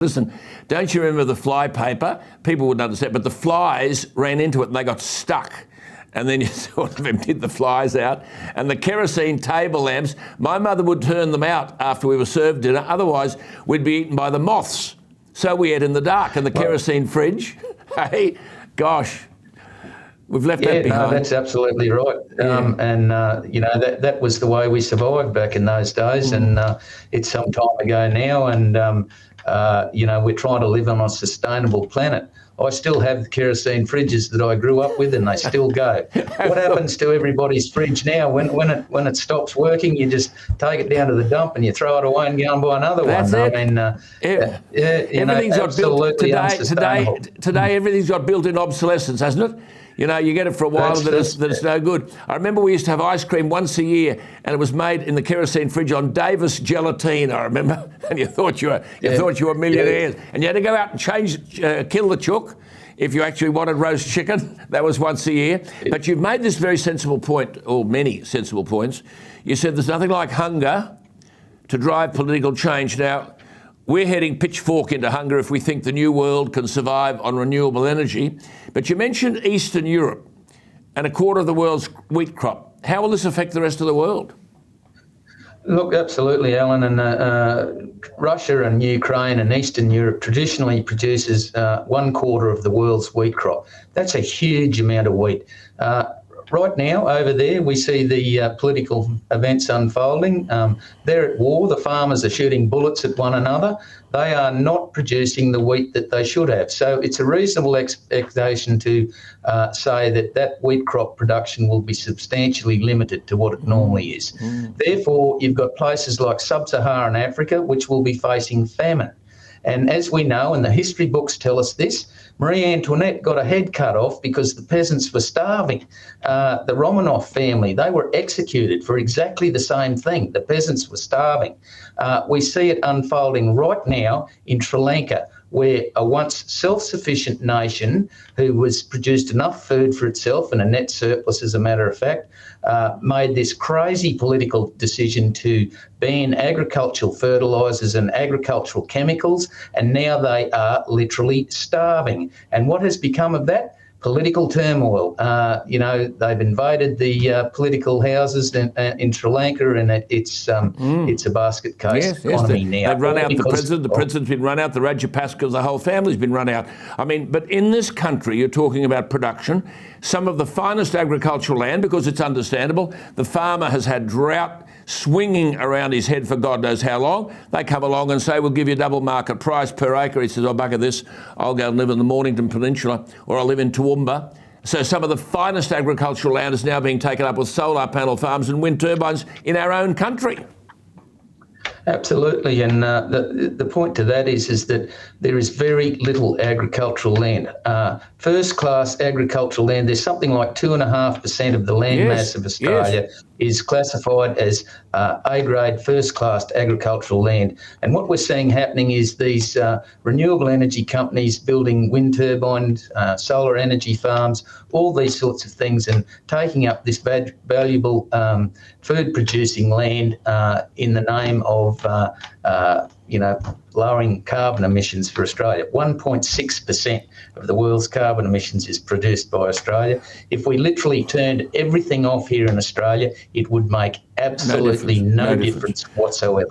Listen, don't you remember the fly paper? People wouldn't understand, but the flies ran into it and they got stuck. And then you sort of emptied the flies out. And the kerosene table lamps, my mother would turn them out after we were served dinner. Otherwise, we'd be eaten by the moths. So we ate in the dark. And the kerosene fridge, hey, gosh, we've left that behind. No, that's absolutely right. That was the way we survived back in those days. And it's some time ago now. And, we're trying to live on a sustainable planet. I still have the kerosene fridges that I grew up with, and they still go. What happens to everybody's fridge now? When it stops working, you just take it down to the dump and you throw it away and go and buy another That's one. It. Everything's got built today. Everything's got built-in obsolescence, hasn't it? You know, you get it for a while and then it's no good. I remember we used to have ice cream once a year, and it was made in the kerosene fridge on Davis gelatine, I remember. And you thought you were millionaires. And you had to go out and kill the chook if you actually wanted roast chicken. That was once a year. But you've made this very sensible point, or many sensible points. You said there's nothing like hunger to drive political change. Now, we're heading pitchfork into hunger if we think the new world can survive on renewable energy. But you mentioned Eastern Europe and a quarter of the world's wheat crop. How will this affect the rest of the world? Look, absolutely, Alan. And Russia and Ukraine and Eastern Europe traditionally produces 1/4 of the world's wheat crop. That's a huge amount of wheat. Right now, over there, we see the political events unfolding. They're at war. The farmers are shooting bullets at one another. They are not producing the wheat that they should have. So it's a reasonable expectation to say that wheat crop production will be substantially limited to what it normally is. Therefore, you've got places like Sub-Saharan Africa, which will be facing famine. And as we know, and the history books tell us this, Marie Antoinette got her head cut off because the peasants were starving. The Romanov family, they were executed for exactly the same thing. The peasants were starving. We see it unfolding right now in Sri Lanka, where a once self-sufficient nation who was produced enough food for itself, and a net surplus as a matter of fact, made this crazy political decision to ban agricultural fertilisers and agricultural chemicals, and now they are literally starving. And what has become of that? Political turmoil. They've invaded the political houses in Sri Lanka, and it's a basket case economy now. They've run out the president. The president's been run out. The Rajapaksa, the whole family's been run out. I mean, but in this country, you're talking about production. Some of the finest agricultural land, because it's understandable. The farmer has had drought swinging around his head for God knows how long. They come along and say, we'll give you double market price per acre. He says, oh, bugger this. I'll go and live in the Mornington Peninsula, or I'll live in Toowoomba. So some of the finest agricultural land is now being taken up with solar panel farms and wind turbines in our own country. Absolutely, and the point to that is that there is very little agricultural land. First-class agricultural land, there's something like 2.5% of the land mass of Australia is classified as A-grade first-class agricultural land. And what we're seeing happening is these renewable energy companies building wind turbines, solar energy farms, all these sorts of things, and taking up this valuable food-producing land in the name of lowering carbon emissions for Australia. 1.6% of the world's carbon emissions is produced by Australia. If we literally turned everything off here in Australia, it would make absolutely no difference whatsoever.